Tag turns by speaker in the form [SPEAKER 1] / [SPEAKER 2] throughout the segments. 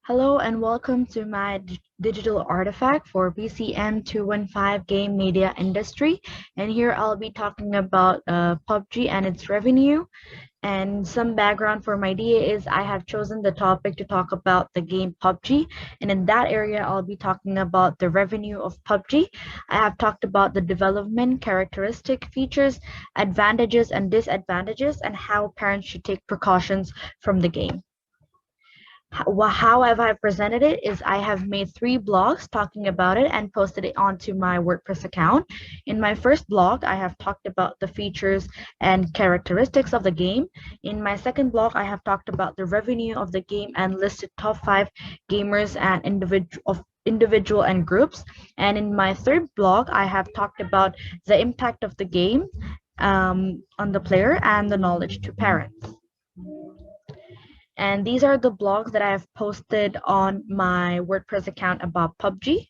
[SPEAKER 1] Hello and welcome to my digital artifact for BCM 215 game media industry. And here I'll be talking about PUBG and its revenue. And some background for my idea is I have chosen the topic to talk about the game PUBG. And in that area, I'll be talking about the revenue of PUBG. I have talked about the development, characteristic, features, advantages, and disadvantages, and how parents should take precautions from the game. How have I presented it is I have made 3 blogs talking about it and posted it onto my WordPress account. In my first blog, I have talked about the features and characteristics of the game. In my second blog, I have talked about the revenue of the game and listed top 5 gamers and individual and groups. And in my third blog, I have talked about the impact of the game on the player and the knowledge to parents. And these are the blogs that I have posted on my WordPress account about PUBG.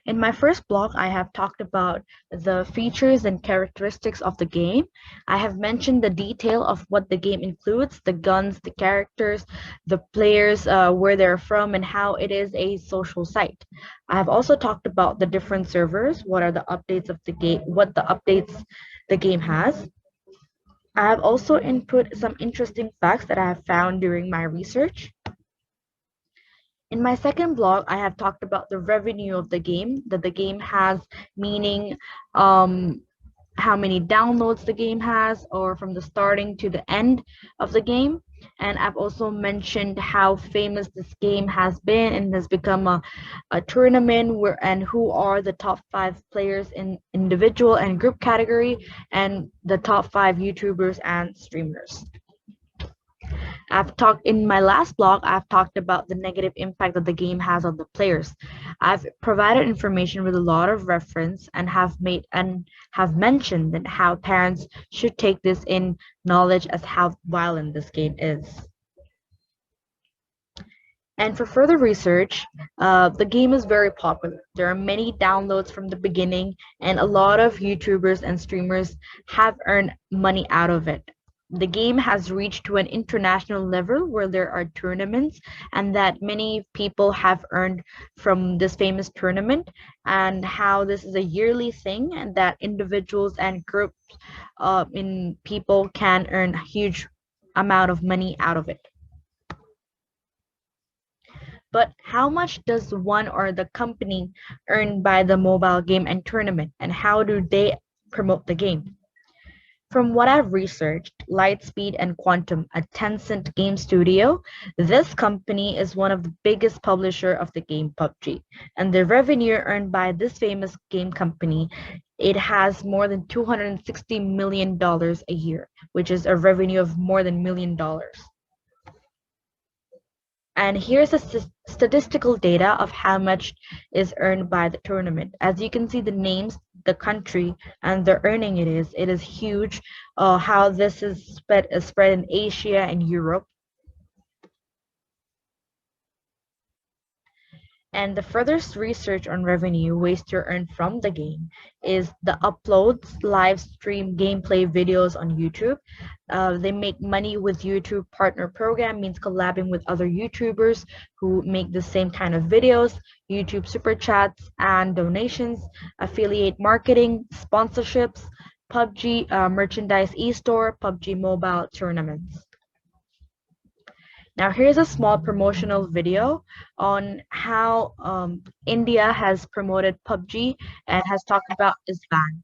[SPEAKER 1] In my first blog, I have talked about the features and characteristics of the game. I have mentioned the detail of what the game includes, the guns, the characters, the players, where they're from, and how it is a social site. I have also talked about the different servers, what are the updates of the game, what the updates the game has. I have also input some interesting facts that I have found during my research. In my second blog, I have talked about the revenue of the game, that the game has, meaning how many downloads the game has, or from the starting to the end of the game. And I've also mentioned how famous this game has been and has become a tournament where and who are the top 5 players in individual and group category and the top 5 YouTubers and streamers. I've talked in my last blog, I've talked about the negative impact that the game has on the players. I've provided information with a lot of reference and have mentioned that how parents should take this in knowledge as how violent this game is. And for further research, the game is very popular. There are many downloads from the beginning, and a lot of YouTubers and streamers have earned money out of it. The game has reached to an international level where there are tournaments, and that many people have earned from this famous tournament, and how this is a yearly thing, and that individuals and groups in people can earn a huge amount of money out of it. But how much does one or the company earn by the mobile game and tournament, and how do they promote the game? From what I've researched, Lightspeed and Quantum, a Tencent game studio, this company is one of the biggest publisher of the game PUBG. And the revenue earned by this famous game company, it has more than $260 million a year, which is a revenue of more than $1 million. And here's a statistical data of how much is earned by the tournament. As you can see, the names, the country, and the earning it is huge. How this is spread in Asia and Europe. And the furthest research on revenue ways to earn from the game is the uploads, live stream gameplay videos on YouTube. They make money with YouTube partner program, means collabing with other YouTubers who make the same kind of videos, YouTube super chats and donations, affiliate marketing, sponsorships, PUBG merchandise e-store, PUBG mobile tournaments. Now here's a small promotional video on how India has promoted PUBG and has talked about its ban.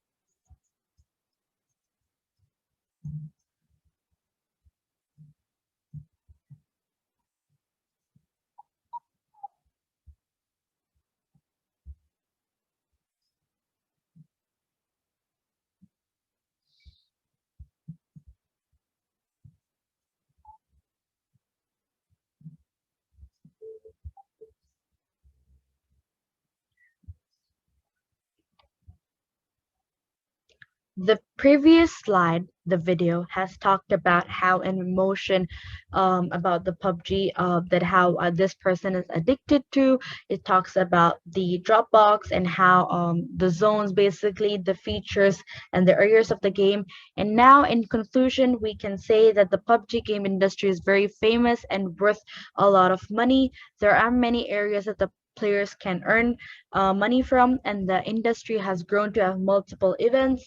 [SPEAKER 1] The previous slide, the video, has talked about how an emotion about the PUBG, that how this person is addicted to. It talks about the Dropbox and how the zones, basically the features and the areas of the game. And now, in conclusion, we can say that the PUBG game industry is very famous and worth a lot of money. There are many areas that the players can earn money from, and the industry has grown to have multiple events,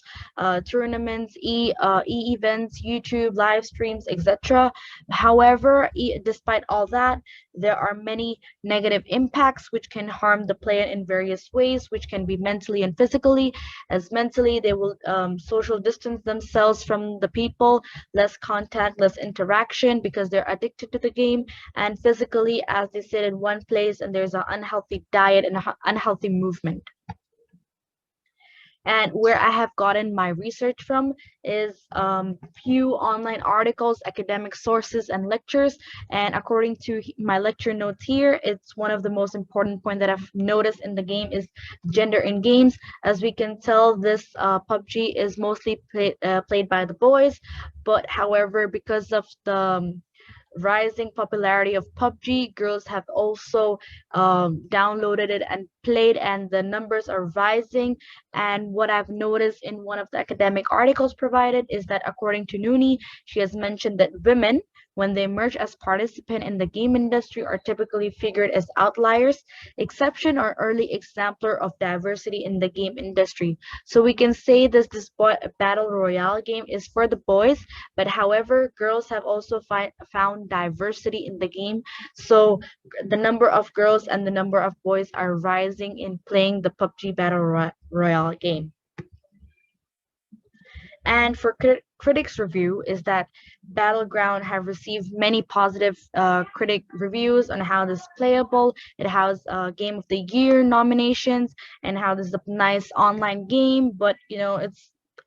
[SPEAKER 1] tournaments, e-events, YouTube live streams, etc. However, despite all that, there are many negative impacts which can harm the player in various ways, which can be mentally and physically. As mentally, they will social distance themselves from the people, less contact, less interaction because they're addicted to the game, and physically, as they sit in one place and there's an unhealthy diet and unhealthy movement. And where I have gotten my research from is few online articles, academic sources, and lectures. And according to my lecture notes here, it's one of the most important point that I've noticed in the game is gender in games. As we can tell, this PUBG is mostly played by the boys, but however, because of the rising popularity of PUBG, girls have also downloaded it and played, and the numbers are rising. And what I've noticed in one of the academic articles provided is that according to Nooni, she has mentioned that women, when they emerge as participant in the game industry, are typically figured as outliers, exception, or early exemplar of diversity in the game industry. So we can say this battle royale game is for the boys, but however, girls have also found diversity in the game. So the number of girls and the number of boys are rising in playing the PUBG Battle Royale game. And for critics review is that Battleground have received many positive critic reviews on how this is playable. It has Game of the Year nominations and how this is a nice online game, but you know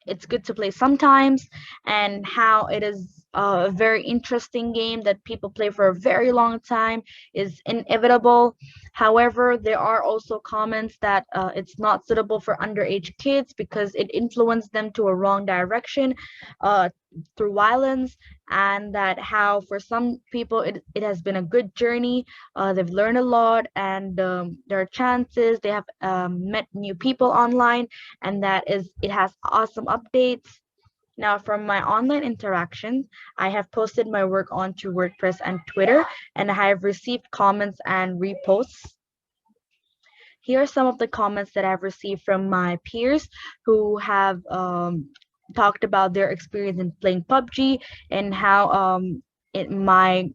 [SPEAKER 1] it's good to play sometimes, and how it is a very interesting game that people play for a very long time is inevitable. However, there are also comments that it's not suitable for underage kids because it influenced them to a wrong direction uh, through violence, and that how for some people it has been a good journey. They've learned a lot, and there are chances they have met new people online, and that is it has awesome updates. Now, from my online interactions, I have posted my work onto WordPress and Twitter, and I have received comments and reposts. Here are some of the comments that I've received from my peers who have talked about their experience in playing PUBG, and how my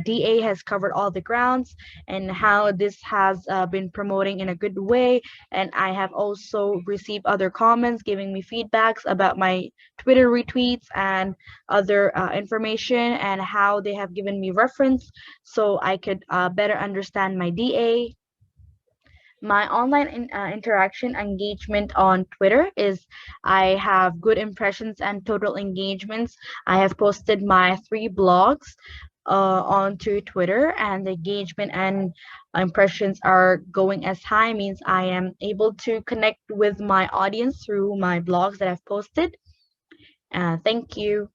[SPEAKER 1] DA has covered all the grounds, and how this has been promoting in a good way. And I have also received other comments giving me feedbacks about my Twitter retweets and other information, and how they have given me reference so I could better understand my DA. My online interaction engagement on Twitter is I have good impressions and total engagements. I have posted my 3 blogs onto Twitter, and the engagement and impressions are going as high, means I am able to connect with my audience through my blogs that I've posted. Thank you.